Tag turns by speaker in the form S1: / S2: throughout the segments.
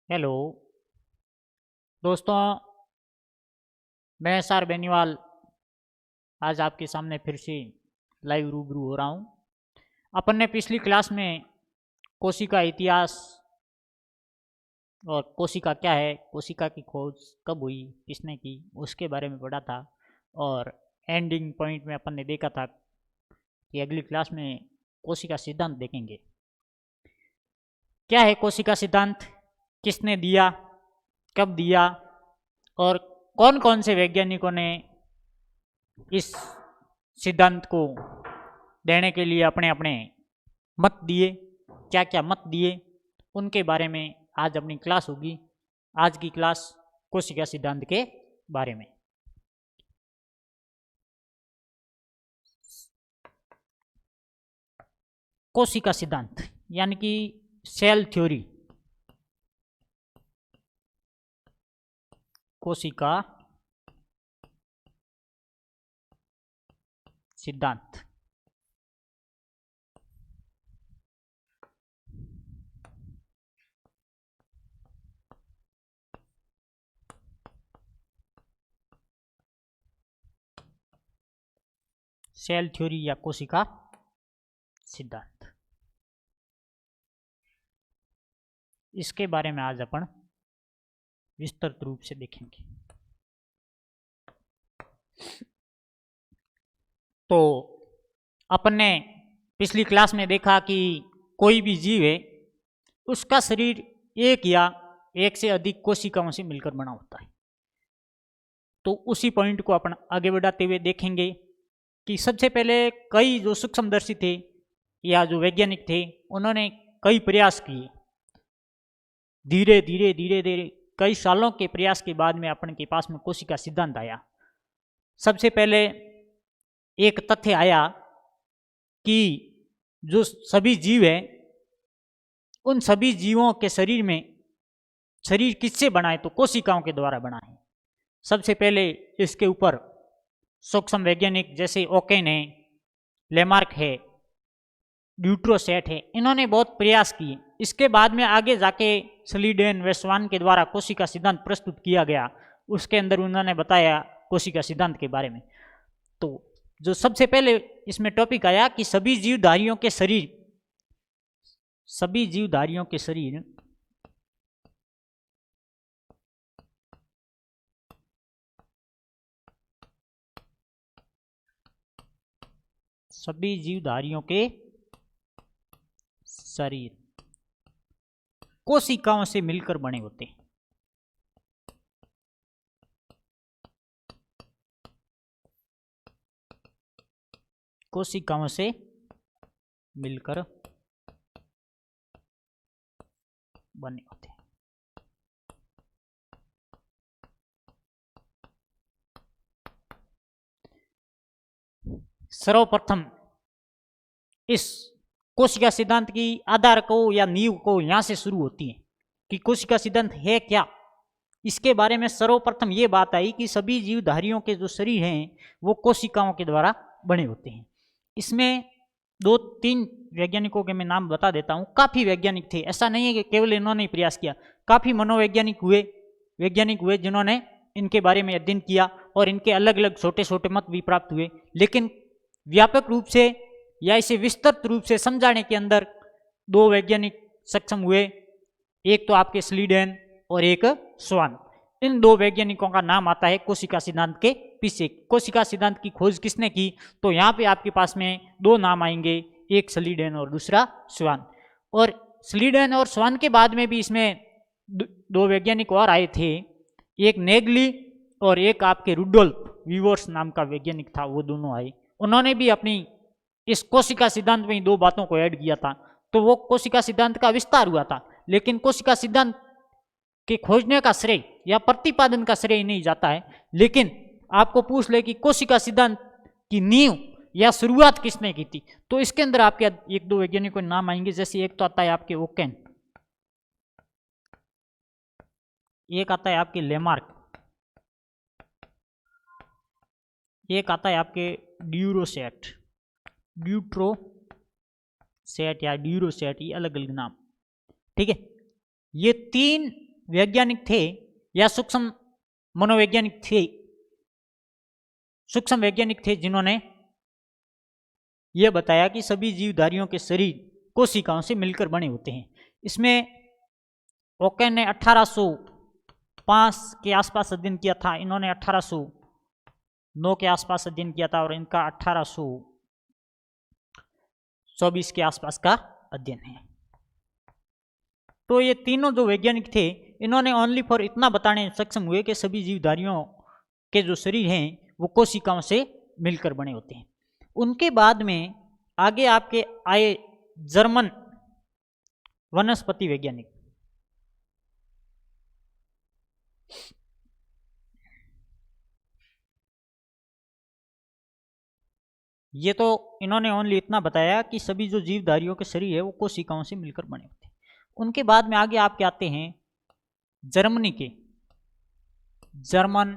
S1: Hello दोस्तों, मैं S R Beniwal आज आपके सामने फिर से लाइव रूबरू हो रहा हूँ। अपन ने पिछली क्लास में कोशिका इतिहास और कोशिका क्या है, कोशिका की खोज कब हुई, किसने की, उसके बारे में पढ़ा था। और एंडिंग पॉइंट में अपन ने देखा था कि अगली क्लास में कोशिका सिद्धांत देखेंगे। क्या है कोशिका सिद्धांत, किसने दिया, कब दिया और कौन कौन से वैज्ञानिकों ने इस सिद्धांत को देने के लिए अपने अपने मत दिए, क्या क्या मत दिए, उनके बारे में आज अपनी क्लास होगी। आज की क्लास कोशिका सिद्धांत के बारे में। कोशिका सिद्धांत यानी कि सेल थ्योरी, कोशिका सिद्धांत। सेल थ्योरी या कोशिका सिद्धांत, इसके बारे में आज अपन विस्तृत रूप से देखेंगे। तो अपन ने पिछली क्लास में देखा कि कोई भी जीव है उसका शरीर एक या एक से अधिक कोशिकाओं से मिलकर बना होता है। तो उसी पॉइंट को अपन आगे बढ़ाते हुए देखेंगे कि सबसे पहले कई जो सूक्ष्मदर्शी थे या जो वैज्ञानिक थे उन्होंने कई प्रयास किए। धीरे धीरे धीरे धीरे कई सालों के प्रयास के बाद में अपन के पास में कोशिका सिद्धांत आया। सबसे पहले एक तथ्य आया कि जो सभी जीव हैं उन सभी जीवों के शरीर में शरीर किससे बना है, तो कोशिकाओं के द्वारा बना है। सबसे पहले इसके ऊपर सूक्ष्म वैज्ञानिक जैसे ओकेन है, लेमार्क है, ड्यूट्रोसेट है, इन्होंने बहुत प्रयास किए। इसके बाद में आगे जाके स्लीडेन व स्वान के द्वारा कोशिका सिद्धांत प्रस्तुत किया गया। उसके अंदर उन्होंने बताया कोशिका सिद्धांत के बारे में। तो जो सबसे पहले इसमें टॉपिक आया कि सभी जीवधारियों के शरीर सभी जीवधारियों के शरीर सभी जीवधारियों के शरीर कोशिकाओं से मिलकर बने होते हैं। कोशिकाओं से मिलकर बने होते हैं। सर्वप्रथम इस कोशिका सिद्धांत की आधार को या नींव को यहां से शुरू होती है कि कोशिका सिद्धांत है क्या। इसके बारे में सर्वप्रथम ये बात आई कि सभी जीवधारियों के जो शरीर हैं वो कोशिकाओं के द्वारा बने होते हैं। इसमें दो तीन वैज्ञानिकों के मैं नाम बता देता हूँ। काफ़ी वैज्ञानिक थे, ऐसा नहीं है कि केवल इन्होंने ही प्रयास किया। काफ़ी मनोवैज्ञानिक वैज्ञानिक हुए जिन्होंने इनके बारे में अध्ययन किया और इनके अलग अलग छोटे छोटे मत भी प्राप्त हुए। लेकिन व्यापक रूप से या इसे विस्तृत रूप से समझाने के अंदर दो वैज्ञानिक सक्षम हुए, एक तो आपके स्लीडेन और एक स्वान। इन दो वैज्ञानिकों का नाम आता है कोशिका सिद्धांत के पीछे। कोशिका सिद्धांत की खोज किसने की, तो यहाँ पे आपके पास में दो नाम आएंगे, एक स्लीडेन और दूसरा स्वान। और स्लीडेन और स्वान के बाद में भी इसमें दो वैज्ञानिक और आए थे, एक नेगली और एक आपके रुडोल्फ वीवर्स नाम का वैज्ञानिक था, वो दोनों आए। उन्होंने भी अपनी इस कोशिका सिद्धांत में दो बातों को ऐड किया था, तो वो कोशिका सिद्धांत का विस्तार हुआ था। लेकिन कोशिका सिद्धांत के खोजने का श्रेय या प्रतिपादन का श्रेय नहीं जाता है। लेकिन आपको पूछ ले कि कोशिका सिद्धांत की नींव या शुरुआत किसने की थी, तो इसके अंदर आपके एक दो वैज्ञानिकों के नाम आएंगे। जैसे एक तो आता है आपके ओकेन, एक आता है आपके लेमार्क, एक आता है आपके ड्यूट्रोसेट या ड्यूरोसेट, ये अलग अलग नाम, ठीक है। ये तीन वैज्ञानिक थे या सूक्ष्म मनोवैज्ञानिक थे, सूक्ष्म वैज्ञानिक थे, जिन्होंने यह बताया कि सभी जीवधारियों के शरीर कोशिकाओं से मिलकर बने होते हैं। इसमें ओकेन ने 1805 के आसपास अध्ययन किया था, इन्होंने 1809 के आसपास अध्ययन किया था, और इनका 1824 के आसपास का अध्ययन है। तो ये तीनों जो वैज्ञानिक थे, इन्होंने ओनली फॉर इतना बताने में सक्षम हुए कि सभी जीवधारियों के जो शरीर हैं वो कोशिकाओं से मिलकर बने होते हैं। उनके बाद में आगे आपके आए जर्मन वनस्पति वैज्ञानिक। ये तो इन्होंने ओनली इतना बताया कि सभी जो जीवधारियों के शरीर है वो कोशिकाओं से मिलकर बने होते हैं। उनके बाद में आगे आपके आते हैं जर्मनी के जर्मन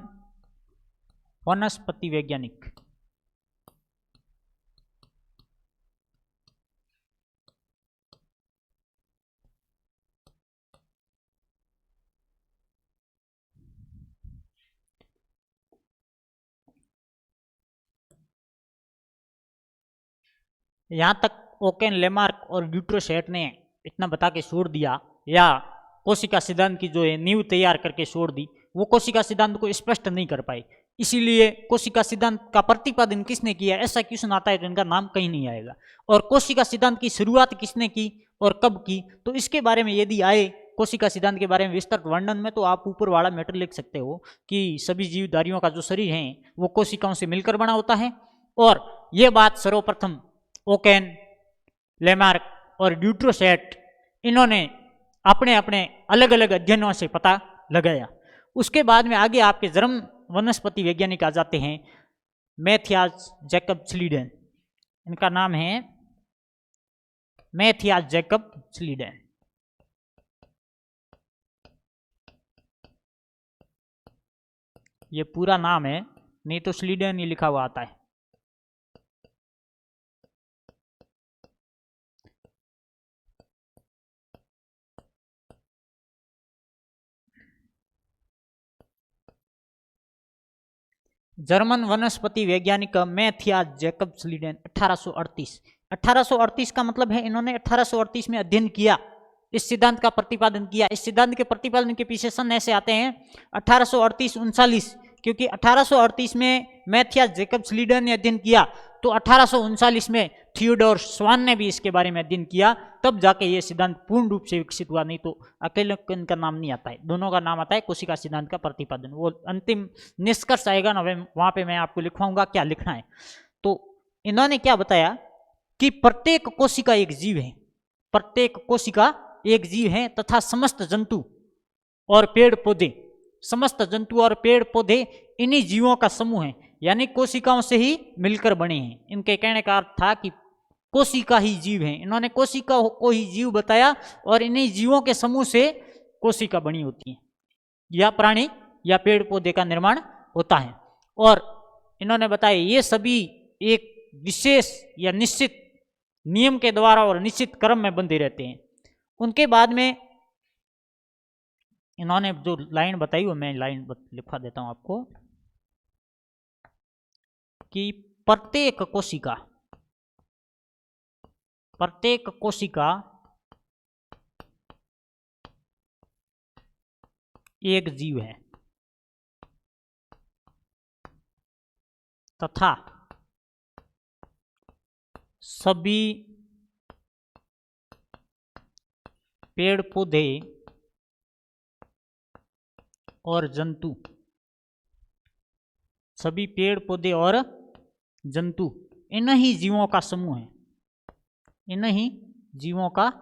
S1: वनस्पति वैज्ञानिक। यहाँ तक ओकेन, लेमार्क और ड्यूट्रोसेट ने इतना बता के छोड़ दिया, या कोशिका सिद्धांत की जो है नींव तैयार करके छोड़ दी, वो कोशिका सिद्धांत को स्पष्ट नहीं कर पाए। इसीलिए कोशिका सिद्धांत का प्रतिपादन किसने किया, ऐसा क्वेश्चन आता है तो इनका नाम कहीं नहीं आएगा। और कोशिका सिद्धांत की शुरुआत किसने की और कब की, तो इसके बारे में यदि आए कोशिका सिद्धांत के बारे में विस्तृत वर्णन में, तो आप ऊपर वाला मैटर लिख सकते हो कि सभी जीवधारियों का जो शरीर है वो कोशिकाओं से मिलकर बना होता है। और ये बात सर्वप्रथम ओकेन, लेमार्क और ड्यूट्रोसेट, इन्होंने अपने अपने अलग अलग अध्ययनों से पता लगाया। उसके बाद में आगे आपके जर्मन वनस्पति वैज्ञानिक आ जाते हैं, मैथियास जैकब स्लीडन। इनका नाम है मैथियास जैकब स्लीडन। ये पूरा नाम है, नहीं तो स्लीडन ही लिखा हुआ आता है। जर्मन वनस्पति वैज्ञानिक मैथियास जैकब स्लीडन 1838 का मतलब है इन्होंने 1838 में अध्ययन किया, इस सिद्धांत का प्रतिपादन किया। इस सिद्धांत के प्रतिपादन के पीछे सन ऐसे आते हैं 1838-39, क्योंकि 1838 में मैथियास जैकब स्लीडन ने अध्ययन किया, तो 1839 में थियोडोर स्वान ने भी इसके बारे में अध्ययन किया, तब जाके ये सिद्धांत पूर्ण रूप से विकसित हुआ। नहीं तो अकेले इनका नाम नहीं आता है, दोनों का नाम आता है कोशिका सिद्धांत का प्रतिपादन। वो अंतिम निष्कर्ष आएगा ना, वहां पे मैं आपको लिखवाऊंगा क्या लिखना है। तो इन्होंने क्या बताया कि प्रत्येक कोशिका एक जीव है, प्रत्येक कोशिका एक जीव है, तथा समस्त जंतु और पेड़ पौधे, समस्त जंतु और पेड़ पौधे इन्हीं जीवों का समूह है, यानी कोशिकाओं से ही मिलकर बने हैं। इनके कहने का अर्थ था कि कोशिका ही जीव है। इन्होंने कोशिका को ही जीव बताया, और इन्हीं जीवों के समूह से कोशिका बनी होती है, या प्राणी या पेड़ पौधे का निर्माण होता है। और इन्होंने बताया ये सभी एक विशेष या निश्चित नियम के द्वारा और निश्चित क्रम में बंधे रहते हैं। उनके बाद में इन्होंने जो लाइन बताई वो मैं लाइन लिखवा देता हूं आपको, कि प्रत्येक कोशिका एक जीव है, तथा सभी पेड़ पौधे और जंतु, सभी पेड़ पौधे और जंतु इन्हीं जीवों का समूह है, इन्हीं जीवों का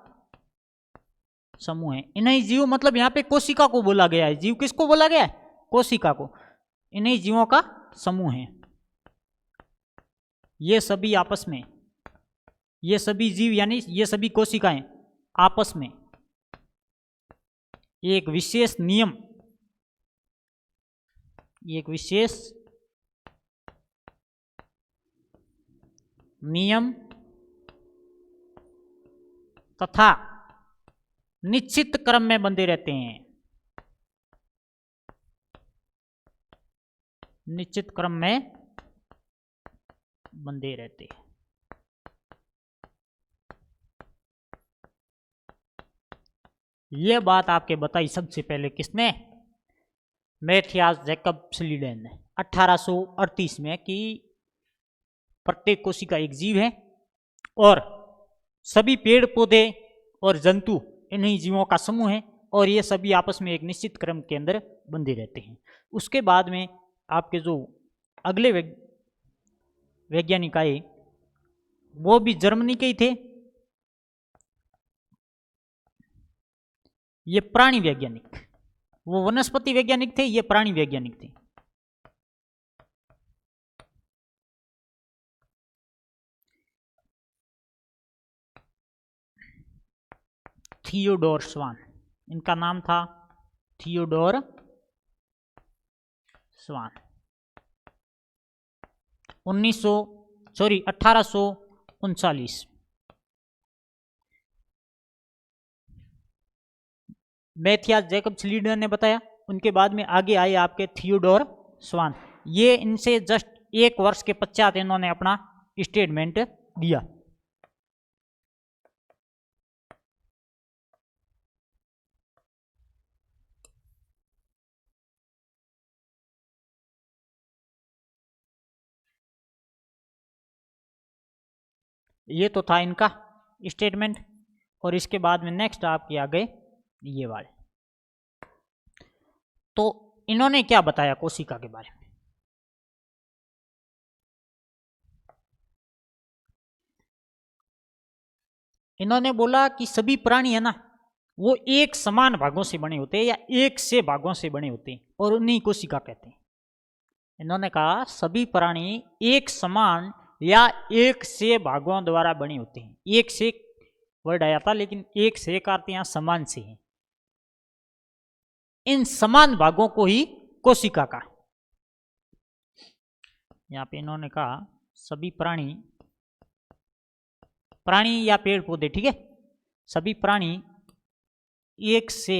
S1: समूह है। इन्हीं जीव मतलब यहाँ पे कोशिका को बोला गया है। जीव किसको बोला गया है? कोशिका को। इन्हीं जीवों का समूह है। ये सभी आपस में, ये सभी जीव यानी ये सभी कोशिकाएं आपस में एक विशेष नियम, एक विशेष नियम तथा निश्चित क्रम में बंधे रहते हैं। निश्चित क्रम में बंधे रहते हैं। यह बात आपके बताई सबसे पहले किसने? मैथियास जैकब स्लीडेन ने 1838 में कि प्रत्येक कोशिका एक जीव है और सभी पेड़ पौधे और जंतु इन्हीं जीवों का समूह है और ये सभी आपस में एक निश्चित क्रम के अंदर बंधे रहते हैं। उसके बाद में आपके जो अगले वैज्ञानिक आए वो भी जर्मनी के ही थे। ये प्राणी वैज्ञानिक, वो वनस्पति वैज्ञानिक थे, ये प्राणी वैज्ञानिक थे। थियोडोर स्वान, इनका नाम था थियोडोर स्वान। 1839 मैथियास जैकब स्लीडन ने बताया। उनके बाद में आगे आए आपके थियोडोर स्वान। ये इनसे जस्ट 1 वर्ष के पश्चात इन्होंने अपना स्टेटमेंट दिया। ये तो था इनका स्टेटमेंट और इसके बाद में नेक्स्ट आपके आ गए ये वाले। तो इन्होंने क्या बताया कोशिका के बारे में? इन्होंने बोला कि सभी प्राणी है ना वो एक समान भागों से बने होते हैं या एक से भागों से बने होते हैं और उन्हीं कोशिका कहते हैं। इन्होंने कहा सभी प्राणी एक समान या एक से भागों द्वारा बने होते हैं। एक से वर्ड आया था लेकिन एक से का अर्थ यहां समान से है। इन समान भागों को ही कोशिका का, यहां पे इन्होंने कहा सभी प्राणी या पेड़ पौधे, ठीक है, सभी प्राणी एक से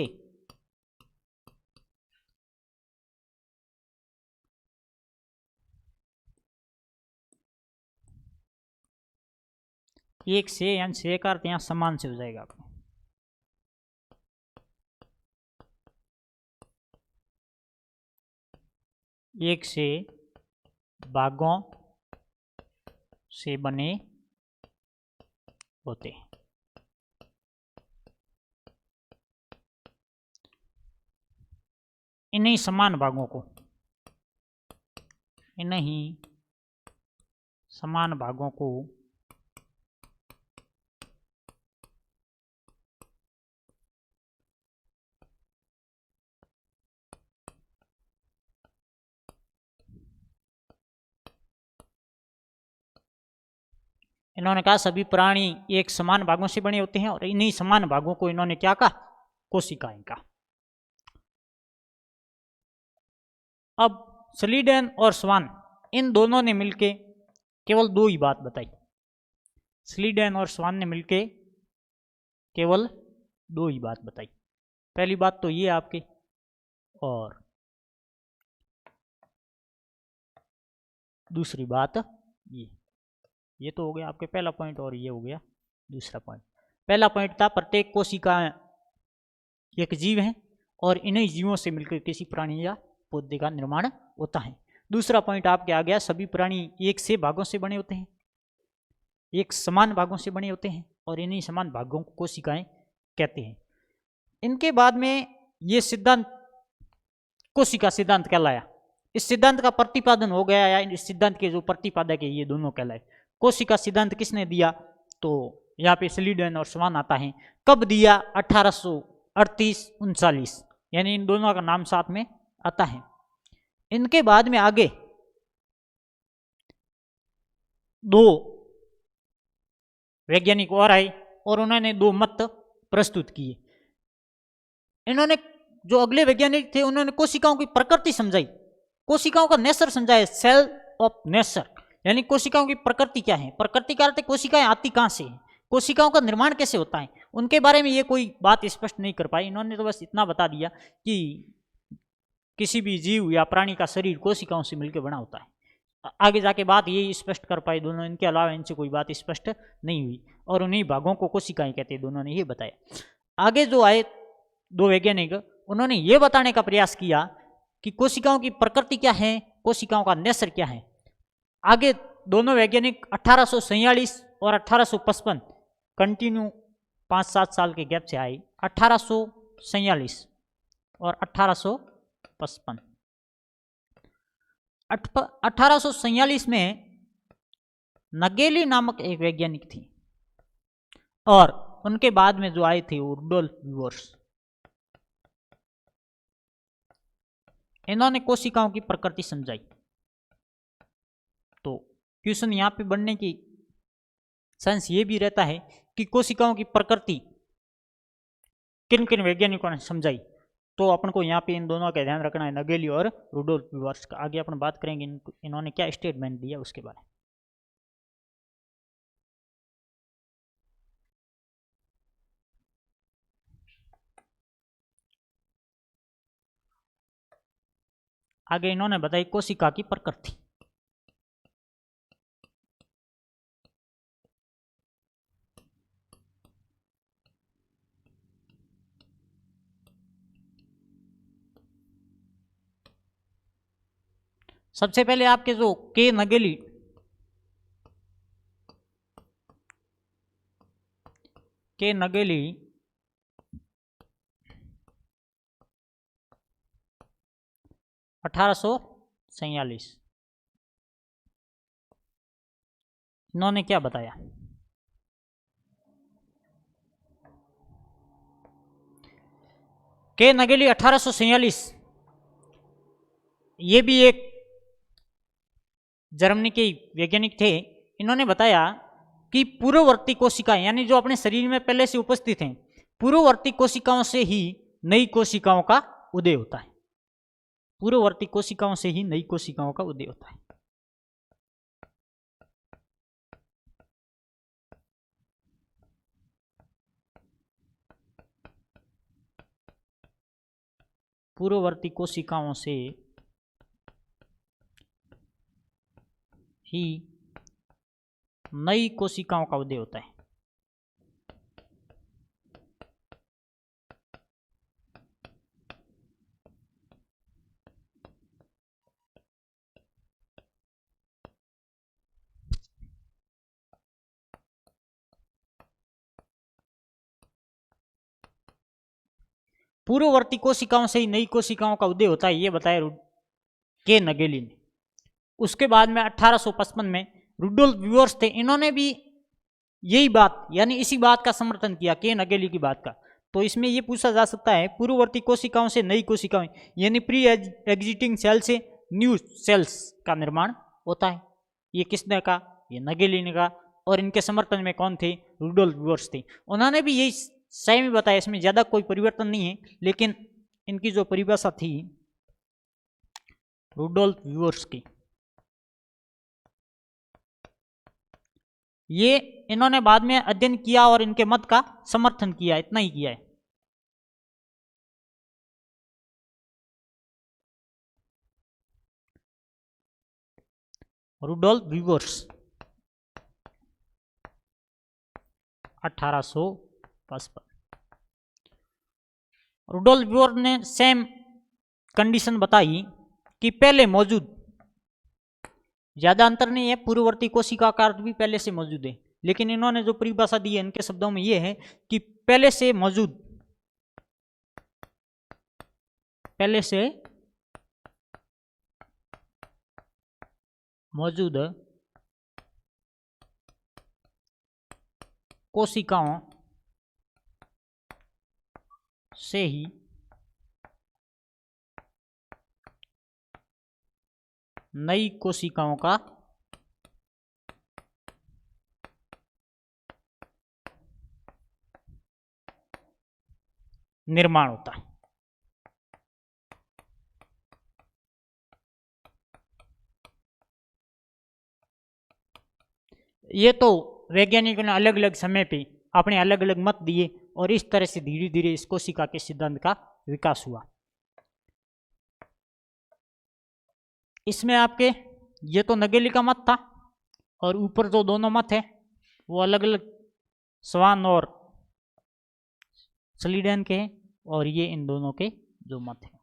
S1: यानी से का अर्थ यहां समान से हो जाएगा आपको। एक से भागों से बने होते हैं। इन्हीं समान भागों को, इन्हीं समान भागों को इन्होंने कहा सभी प्राणी एक समान भागों से बने होते हैं और इन्हीं समान भागों को इन्होंने क्या कहा? कोशिकाएं का। अब स्लीडन और स्वान इन दोनों ने मिलके केवल 2 ही बात बताई। स्लीडन और स्वान ने मिलके केवल 2 ही बात बताई। पहली बात तो ये आपकी, और दूसरी बात ये तो हो गया आपके पहला पॉइंट और ये हो गया दूसरा पॉइंट। पहला पॉइंट था प्रत्येक कोशिका एक जीव है और इन्हीं जीवों से मिलकर किसी प्राणी या पौधे का निर्माण होता है। दूसरा पॉइंट आपके आ गया सभी प्राणी एक से भागों से बने होते हैं, एक समान भागों से बने होते हैं और इन्हीं समान भागों को कोशिकाएं कहते हैं। इनके बाद में ये सिद्धांत कोशिका सिद्धांत कहलाया। इस सिद्धांत का प्रतिपादन हो गया या इस सिद्धांत के जो प्रतिपादक है ये दोनों कहलाए। कोशिका सिद्धांत किसने दिया? तो यहाँ पे स्लीडन और स्वान आता है। कब दिया? 1838-39, यानी इन दोनों का नाम साथ में आता है। इनके बाद में आगे 2 वैज्ञानिक और आए और उन्होंने 2 मत प्रस्तुत किए। इन्होंने जो अगले वैज्ञानिक थे उन्होंने कोशिकाओं की प्रकृति समझाई, कोशिकाओं का नेचर समझाया, सेल ऑफ नेचर, यानी कोशिकाओं की प्रकृति क्या है, प्रकृति का अर्थ कोशिकाएं आती कहां से हैं, कोशिकाओं का निर्माण कैसे होता है, उनके बारे में ये कोई बात स्पष्ट नहीं कर पाई। इन्होंने तो बस इतना बता दिया कि किसी भी जीव या प्राणी का शरीर कोशिकाओं से मिलकर बना होता है। आगे जाके बात ये स्पष्ट कर पाए दोनों, इनके अलावा इनसे कोई बात स्पष्ट नहीं हुई, और उन्हीं भागों को कोशिकाएं कहते हैं, दोनों ने ये बताया। आगे जो आए दो वैज्ञानिक, उन्होंने ये बताने का प्रयास किया कि कोशिकाओं की प्रकृति क्या है, कोशिकाओं का नेचर क्या है। आगे दोनों वैज्ञानिक 1847 और 1855 कंटिन्यू 5-7 साल के गैप से आए, 1847 और 1855। 1847 में नगेली नामक एक वैज्ञानिक थी, और उनके बाद में जो आए थे वो रुडोल्फ वीवर्स। इन्होंने कोशिकाओं की प्रकृति समझाई। तो क्वेश्चन यहां पे बनने की चांस ये भी रहता है कि कोशिकाओं की प्रकृति किन किन वैज्ञानिकों ने समझाई। तो अपन को यहाँ पे इन दोनों का ध्यान रखना है, नगेली और रुडोल्फ वीवर्स का। आगे अपन बात करेंगे इन्होंने क्या स्टेटमेंट दिया उसके बारे में। आगे इन्होंने बताई कोशिका की प्रकृति। सबसे पहले आपके जो के नगेली, के नगेली 1847, इन्होंने क्या बताया? के नगेली 1847 ये भी एक जर्मनी के वैज्ञानिक थे। इन्होंने बताया कि पूर्ववर्ती कोशिकाएं, यानी जो अपने शरीर में पहले से उपस्थित हैं, पूर्ववर्ती कोशिकाओं से ही नई कोशिकाओं का उदय होता है। पूर्ववर्ती कोशिकाओं से ही नई कोशिकाओं का उदय होता है। पूर्ववर्ती कोशिकाओं से ही नई कोशिकाओं का उदय होता है। पूर्ववर्ती कोशिकाओं से ही नई कोशिकाओं का उदय होता है, ये बताया के नगेली ने। उसके बाद में 1855 में रुडोल्फ वीवर्स थे, इन्होंने भी यही बात, यानी इसी बात का समर्थन किया, के नगेली की बात का। तो इसमें ये पूछा जा सकता है, पूर्ववर्ती कोशिकाओं से नई कोशिकाएं, यानी प्री एग्जिस्टिंग सेल से न्यू सेल्स का निर्माण होता है। ये किसने कहा? ये नगेली ने कहा। और इनके समर्थन में कौन थे? रुडोल्फ वीवर्स थे। उन्होंने भी यही सही में बताया, इसमें ज्यादा कोई परिवर्तन नहीं है, लेकिन इनकी जो परिभाषा थी रुडोल्फ वीवर्स की, ये इन्होंने बाद में अध्ययन किया और इनके मत का समर्थन किया, इतना ही किया है। Rudolf Weaver's 1855। रुडोल्फ वीवर ने सेम कंडीशन बताई कि पहले मौजूद, ज्यादा अंतर नहीं है, पूर्ववर्ती कोशिका का अर्थ भी पहले से मौजूद है, लेकिन इन्होंने जो परिभाषा दी है इनके शब्दों में यह है कि पहले से मौजूद कोशिकाओं से ही नई कोशिकाओं का निर्माण होता है। ये तो वैज्ञानिकों ने अलग अलग समय पे अपने अलग अलग मत दिए, और इस तरह से धीरे धीरे इस कोशिका के सिद्धांत का विकास हुआ। इसमें आपके ये तो नगेली का मत था, और ऊपर जो दोनों मत है वो अलग अलग स्वान और स्लीडेन के हैं, और ये इन दोनों के जो मत हैं।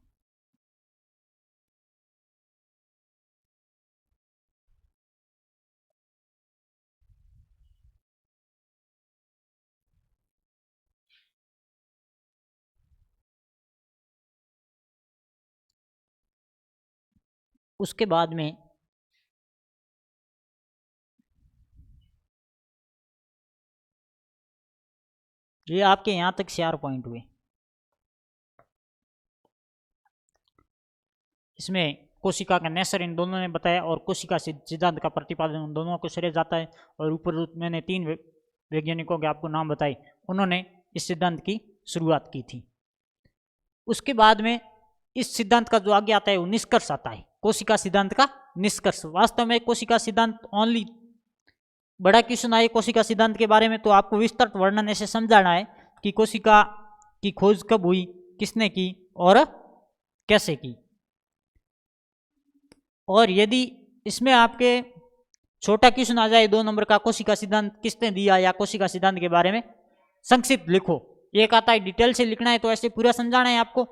S1: उसके बाद में ये आपके यहां तक 4 पॉइंट हुए। इसमें कोशिका का नेचर इन दोनों ने बताया, और कोशिका सिद्धांत का प्रतिपादन उन दोनों को श्रेय जाता है। और ऊपर मैंने 3 वैज्ञानिकों के आपको नाम बताए, उन्होंने इस सिद्धांत की शुरुआत की थी। उसके बाद में इस सिद्धांत का जो आगे आता है वो निष्कर्ष आता है, कोशिका सिद्धांत का निष्कर्ष। वास्तव में कोशिका सिद्धांत ओनली बड़ा क्वेश्चन आए कोशिका सिद्धांत के बारे में तो आपको विस्तृत वर्णन ऐसे समझाना है कि कोशिका की खोज कब हुई, किसने की और कैसे की। और यदि इसमें आपके छोटा क्वेश्चन आ जाए 2 नंबर का, कोशिका सिद्धांत किसने दिया, या कोशिका सिद्धांत के बारे में संक्षिप्त लिखो, एक आता है डिटेल से लिखना है तो ऐसे पूरा समझाना है आपको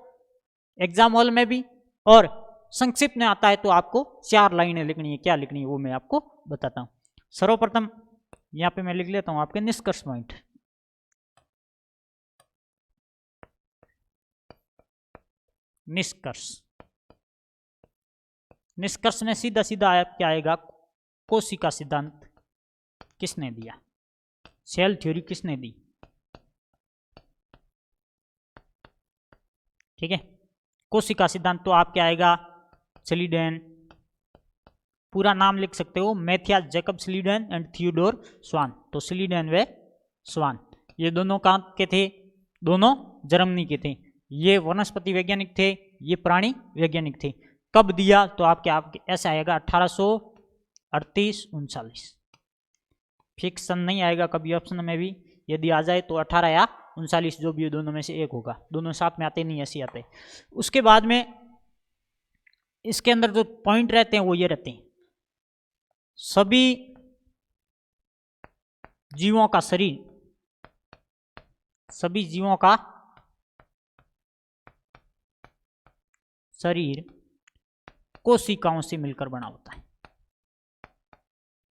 S1: एग्जाम हॉल में भी, और संक्षिप्त में आता है तो आपको 4 लाइनें लिखनी है। क्या लिखनी है वो मैं आपको बताता हूं। सर्वप्रथम यहां पे मैं लिख लेता हूं आपके निष्कर्ष पॉइंट। निष्कर्ष, निष्कर्ष में सीधा सीधा क्या आएगा, कोशिका सिद्धांत किसने दिया, सेल थ्योरी किसने दी। ठीक है, कोशिका सिद्धांत तो आपके आएगा स्लीडेन, पूरा नाम लिख सकते हो, Mathias Jacob Schleiden and Theodor Schwann. तो स्लीडेन व स्वान ये दोनों कहाँ के थे, दोनों जर्मनी के थे। ये वनस्पति वैज्ञानिक थे, ये प्राणी वैज्ञानिक थे। कब दिया तो आपके ऐसा आएगा 1838-39। फिक्सन नहीं आएगा कभी ऑप्शन में भी, यदि आ जाए तो 18 या 39 जो भी दोनों में से एक होगा, दोनों साथ में आते नहीं ऐसे आते। उसके बाद में इसके अंदर जो पॉइंट रहते हैं वो ये रहते हैं, सभी जीवों का शरीर, सभी जीवों का शरीर कोशिकाओं से मिलकर बना होता है।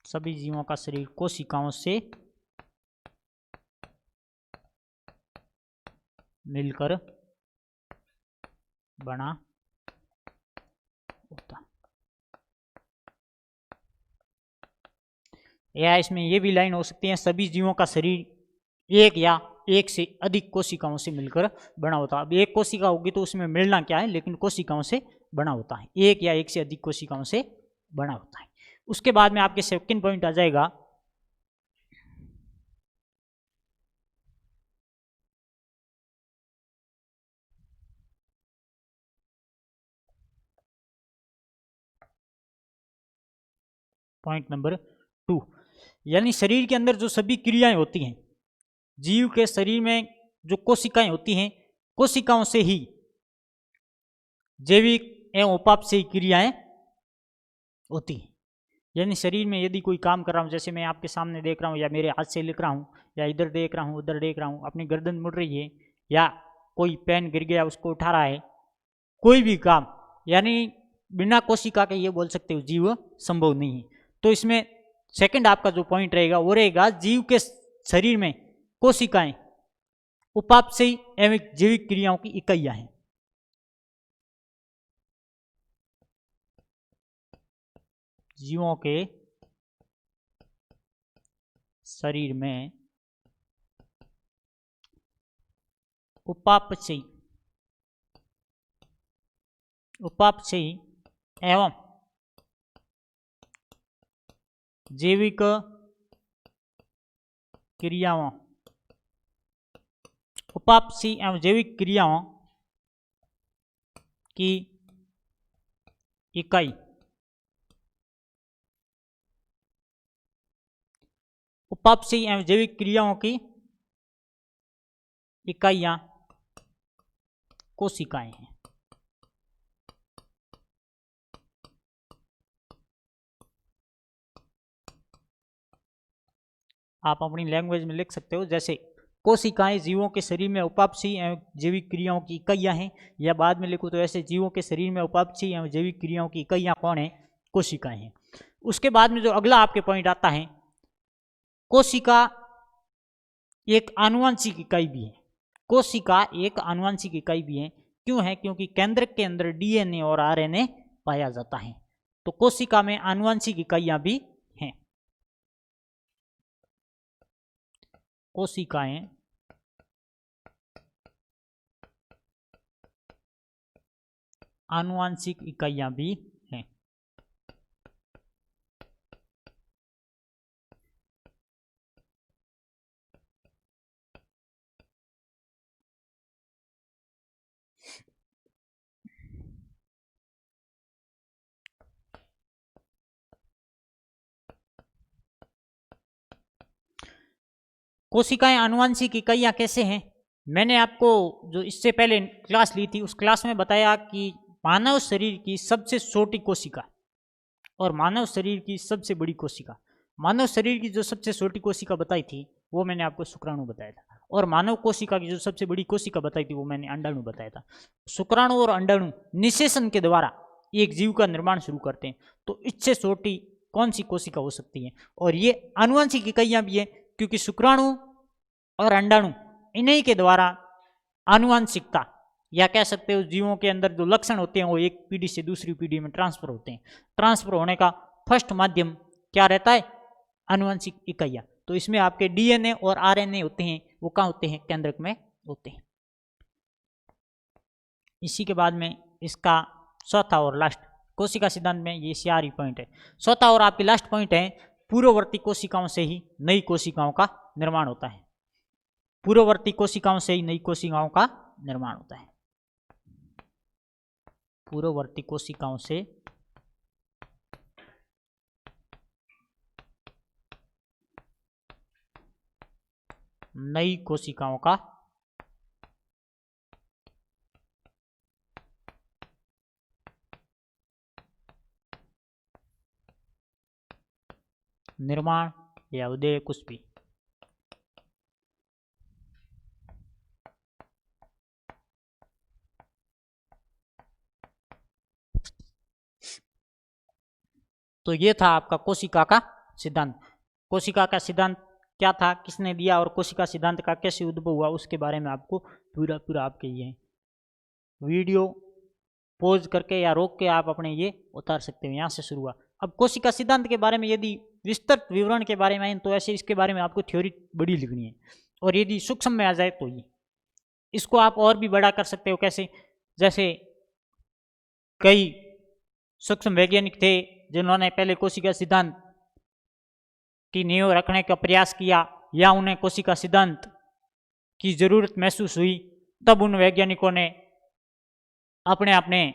S1: सभी जीवों का शरीर कोशिकाओं से मिलकर बना होता है। या इसमें यह भी लाइन हो सकती है, सभी जीवों का शरीर एक या एक से अधिक कोशिकाओं से मिलकर बना होता है। अब एक कोशिका होगी तो उसमें मिलना क्या है, लेकिन कोशिकाओं से बना होता है, एक या एक से अधिक कोशिकाओं से बना होता है। उसके बाद में आपके सेकंड पॉइंट आ जाएगा पॉइंट नंबर 2, यानी शरीर के अंदर जो सभी क्रियाएं होती हैं, जीव के शरीर में जो कोशिकाएं होती हैं, कोशिकाओं से ही जैविक एवं उपापचयी क्रियाएं होती हैं। यानी शरीर में यदि कोई काम कर रहा हूँ, जैसे मैं आपके सामने देख रहा हूँ, या मेरे हाथ से लिख रहा हूँ, या इधर देख रहा हूँ उधर देख रहा हूँ, अपनी गर्दन मुड़ रही है, या कोई पेन गिर गया उसको उठा रहा है, कोई भी काम, यानी बिना कोशिका के ये बोल सकते हो जीव संभव नहीं है। तो इसमें सेकंड आपका जो पॉइंट रहेगा वो रहेगा, जीव के शरीर में कोशिकाएं उपापचयी एवं जैविक क्रियाओं की इकाइयां हैं। जीवों के शरीर में उपापचयी एवं जैविक क्रियाओं, उपापचयी एवं जैविक क्रियाओं की इकाई, उपापचयी एवं जैविक क्रियाओं की इकाइयां कोशिकाएं हैं। आप अपनी लैंग्वेज में लिख सकते हो। जैसे कोशिकाएं जीवों के शरीर में उपापचयी एवं जैविक क्रियाओं की इकाइयां हैं, या बाद में लिखूँ तो ऐसे जीवों के शरीर में उपापचयी एवं जैविक क्रियाओं की इकाइयां कौन है? कोशिकाएं हैं। उसके बाद में जो अगला आपके पॉइंट आता है, कोशिका एक आनुवंशिक इकाई भी है। कोशिका एक आनुवंशिक इकाई भी है। क्यों है? क्योंकि केंद्रक के अंदर डीएनए और आरएनए पाया जाता है, तो कोशिका में आनुवंशिक इकाइयां भी हैं। कोशिकाएं आनुवंशिक इकाइयां भी हैं। कोशिकाएं आनुवंशिक इकाइयां कैसे हैं? मैंने आपको जो इससे पहले क्लास ली थी उस क्लास में बताया कि मानव शरीर की सबसे छोटी कोशिका और मानव शरीर की सबसे बड़ी कोशिका। मानव शरीर की जो सबसे छोटी कोशिका बताई थी वो मैंने आपको शुक्राणु बताया था, और मानव कोशिका की जो सबसे बड़ी कोशिका बताई थी वो मैंने अंडाणु बताया था। शुक्राणु और अंडाणु निषेचन के द्वारा एक जीव का निर्माण शुरू करते हैं, तो इससे छोटी कौन सी कोशिका हो सकती है? और ये आनुवंशिक इकाइयां भी है, क्योंकि शुक्राणु और अंडाणु इन्हीं के द्वारा आनुवंशिकता, या कह सकते हो जीवों के अंदर जो लक्षण होते हैं वो एक पीढ़ी से दूसरी पीढ़ी में ट्रांसफर होते हैं। ट्रांसफर होने का फर्स्ट माध्यम क्या रहता है? आनुवंशिक इकाइयां। तो इसमें आपके डीएनए और आरएनए होते हैं, वो कहाँ होते हैं? केंद्रक में होते हैं। इसी के बाद में इसका चौथा और लास्ट कोशिका सिद्धांत में ये 4 ही पॉइंट है। चौथा और आपकी लास्ट पॉइंट है, पूर्ववर्ती कोशिकाओं से ही नई कोशिकाओं का निर्माण होता है। पूर्ववर्ती कोशिकाओं से ही नई कोशिकाओं का निर्माण होता है। पूर्ववर्ती कोशिकाओं से नई कोशिकाओं का निर्माण या उदय, कुछ भी। तो ये था आपका कोशिका का सिद्धांत। कोशिका का सिद्धांत क्या था, किसने दिया, और कोशिका सिद्धांत का कैसे उद्भव हुआ, उसके बारे में आपको पूरा आपके ये वीडियो पॉज करके या रोक के आप अपने ये उतार सकते हो। यहाँ से शुरू हुआ। अब कोशिका सिद्धांत के बारे में यदि विस्तृत विवरण के बारे में तो ऐसे इसके बारे में आपको थ्योरी बड़ी लिखनी है, और यदि सूक्ष्म में आ जाए तो ये इसको आप और भी बड़ा कर सकते हो। कैसे? जैसे कई सूक्ष्म वैज्ञानिक थे जिन्होंने पहले कोशिका सिद्धांत की नींव रखने का प्रयास किया, या उन्हें कोशिका सिद्धांत की जरूरत महसूस हुई, तब उन वैज्ञानिकों ने अपने अपने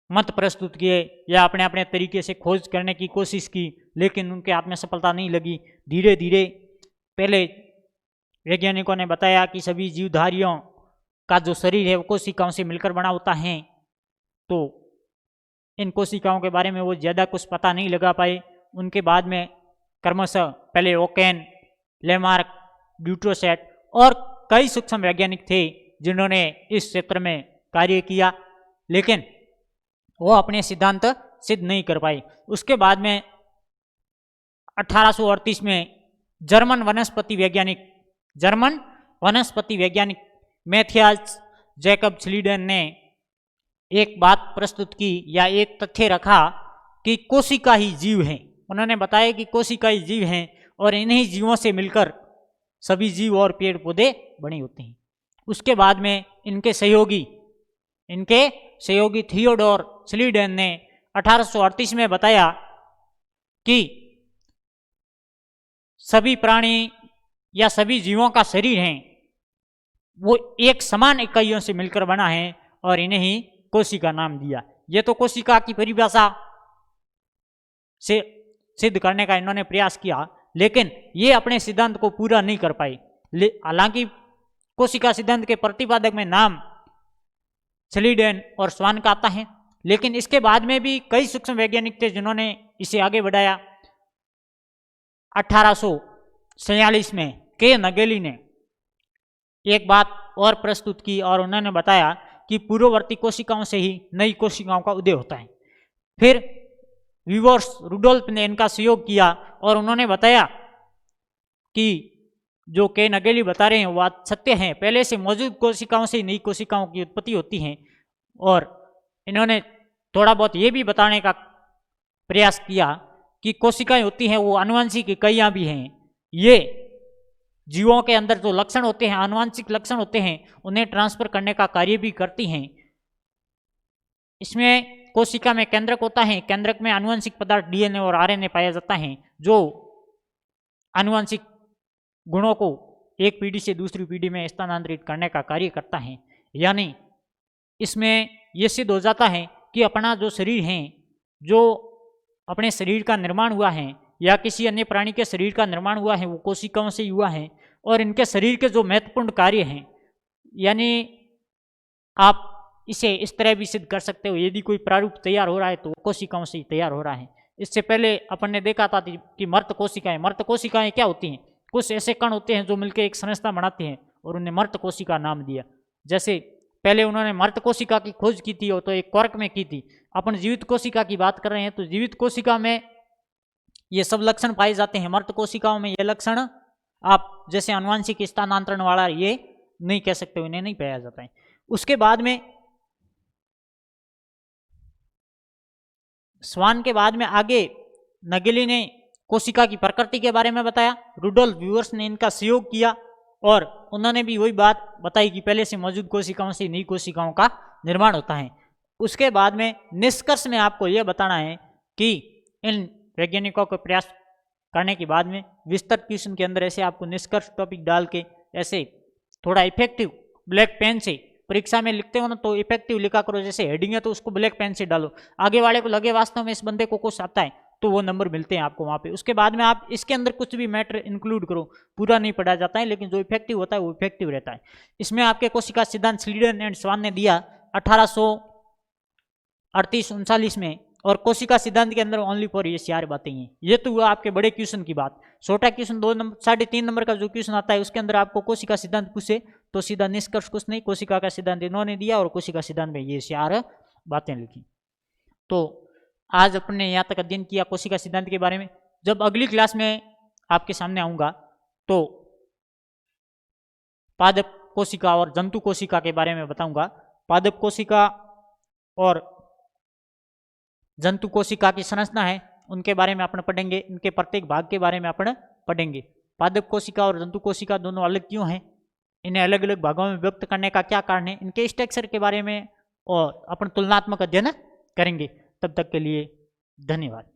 S1: मत प्रस्तुत किए या अपने अपने तरीके से खोज करने की कोशिश की, लेकिन उनके हाथ में सफलता नहीं लगी। धीरे धीरे पहले वैज्ञानिकों ने बताया कि सभी जीवधारियों का जो शरीर है वो कोशिकाओं से मिलकर बना होता है, तो इन कोशिकाओं के बारे में वो ज़्यादा कुछ पता नहीं लगा पाए। उनके बाद में क्रमशः पहले ओकेन, लेमार्क, ड्यूट्रोसेट और कई सूक्ष्म वैज्ञानिक थे जिन्होंने इस क्षेत्र में कार्य किया, लेकिन वो अपने सिद्धांत सिद्ध नहीं कर पाए। उसके बाद में 1838 में जर्मन वनस्पति वैज्ञानिक मैथियास जैकब स्लीडन ने एक बात प्रस्तुत की या एक तथ्य रखा कि कोशिका ही जीव हैं। उन्होंने बताया कि कोशिका ही जीव हैं और इन्हीं जीवों से मिलकर सभी जीव और पेड़ पौधे बने होते हैं। उसके बाद में इनके सहयोगी थियोडोर स्लीडन ने 1838 में बताया कि सभी प्राणी या सभी जीवों का शरीर है वो एक समान इकाइयों से मिलकर बना है और इन्हें ही कोशिका नाम दिया। ये तो कोशिका की परिभाषा से सिद्ध करने का इन्होंने प्रयास किया, लेकिन ये अपने सिद्धांत को पूरा नहीं कर पाए। हालांकि कोशिका सिद्धांत के प्रतिपादक में नाम स्लीडन और स्वान का आता है, लेकिन इसके बाद में भी कई सूक्ष्म वैज्ञानिक थे जिन्होंने इसे आगे बढ़ाया। 1846 में के नगेली ने एक बात और प्रस्तुत की और उन्होंने बताया कि पूर्ववर्ती कोशिकाओं से ही नई कोशिकाओं का उदय होता है। फिर विवर्स रुडोल्फ ने इनका सहयोग किया और उन्होंने बताया कि जो के नगेली बता रहे हैं वो बात सत्य है, पहले से मौजूद कोशिकाओं से नई कोशिकाओं की उत्पत्ति होती है। और इन्होंने थोड़ा बहुत ये भी बताने का प्रयास किया कि कोशिकाएं होती हैं वो आनुवंशिक इकाइयां भी हैं, ये जीवों के अंदर जो लक्षण होते हैं, आनुवंशिक लक्षण होते हैं, उन्हें ट्रांसफर करने का कार्य भी करती हैं। इसमें कोशिका में केंद्रक होता है, केंद्रक में आनुवंशिक पदार्थ डीएनए और आरएनए पाया जाता है जो आनुवंशिक गुणों को एक पीढ़ी से दूसरी पीढ़ी में स्थानांतरित करने का कार्य करता है। यानी इसमें यह सिद्ध हो जाता है कि अपना जो शरीर है, जो अपने शरीर का निर्माण हुआ है या किसी अन्य प्राणी के शरीर का निर्माण हुआ है, वो कोशिकाओं से हुआ है। और इनके शरीर के जो महत्वपूर्ण कार्य हैं, यानी आप इसे इस तरह भी सिद्ध कर सकते हो, यदि कोई प्रारूप तैयार हो रहा है तो वो कोशिकाओं से ही तैयार हो रहा है। इससे पहले अपन ने देखा था कि मर्त कोशिकाएं क्या होती हैं, कुछ ऐसे कण होते हैं जो मिलकर एक संरचना बनाते हैं और उन्हें मर्त कोशिका नाम दिया। जैसे पहले उन्होंने मर्त कोशिका की खोज की थी, तो एक क्वार्क में की थी। अपन जीवित कोशिका की बात कर रहे हैं तो जीवित कोशिका में ये सब लक्षण पाए जाते हैं। मर्त कोशिकाओं में ये लक्षण आप जैसे आनुवंशिक स्थानांतरण वाला ये नहीं कह सकते, उन्हें नहीं पाया जाता है। उसके बाद में स्वान के बाद में आगे नगेली ने कोशिका की प्रकृति के बारे में बताया, रुडोल्फ विवर्स ने इनका सहयोग किया और उन्होंने भी वही बात बताई कि पहले से मौजूद कोशिकाओं से नई कोशिकाओं का निर्माण होता है। उसके बाद में निष्कर्ष में आपको यह बताना है कि इन वैज्ञानिकों को प्रयास करने के बाद में विस्तृत क्वेश्चन के अंदर ऐसे आपको निष्कर्ष टॉपिक डाल के ऐसे थोड़ा इफेक्टिव ब्लैक पेन से परीक्षा में लिखते हो ना तो इफेक्टिव लिखा करो। जैसे हेडिंग है तो उसको ब्लैक पेन से डालो, आगे वाले को लगे वास्तव में इस बंदे को कुछ आता है तो वो नंबर मिलते हैं आपको वहाँ पे। उसके बाद में आप इसके अंदर कुछ भी मैटर इंक्लूड करो, पूरा नहीं पढ़ा जाता है लेकिन जो इफेक्टिव होता है वो इफेक्टिव रहता है। इसमें आपके कोशिका सिद्धांत स्लीडन एंड स्वान ने दिया 1838-39 में, और कोशिका सिद्धांत के अंदर ओनली फॉर ये 4 बातें हैं। ये तो हुआ आपके बड़े क्वेश्चन की बात। छोटा क्वेश्चन 2 नंबर 3.5 नंबर का जो क्वेश्चन आता है उसके अंदर आपको कोशिका सिद्धांत पूछे तो सीधा निष्कर्ष कुछ नहीं, कोशिका का सिद्धांत इन्होंने दिया और कोशिका सिद्धांत में ये 4 बातें लिखी। तो आज अपने यहाँ तक अध्ययन किया कोशिका सिद्धांत के बारे में। जब अगली क्लास में आपके सामने आऊँगा तो पादप कोशिका और जंतु कोशिका के बारे में बताऊंगा। पादप कोशिका और जंतु कोशिका की संरचना है उनके बारे में अपन पढ़ेंगे, इनके प्रत्येक भाग के बारे में अपन पढ़ेंगे। पादप कोशिका और जंतु कोशिका दोनों अलग क्यों हैं, इन्हें अलग अलग भागों में व्यक्त करने का क्या कारण है, इनके स्ट्रक्चर के बारे में और अपन तुलनात्मक अध्ययन करेंगे। तब तक के लिए धन्यवाद।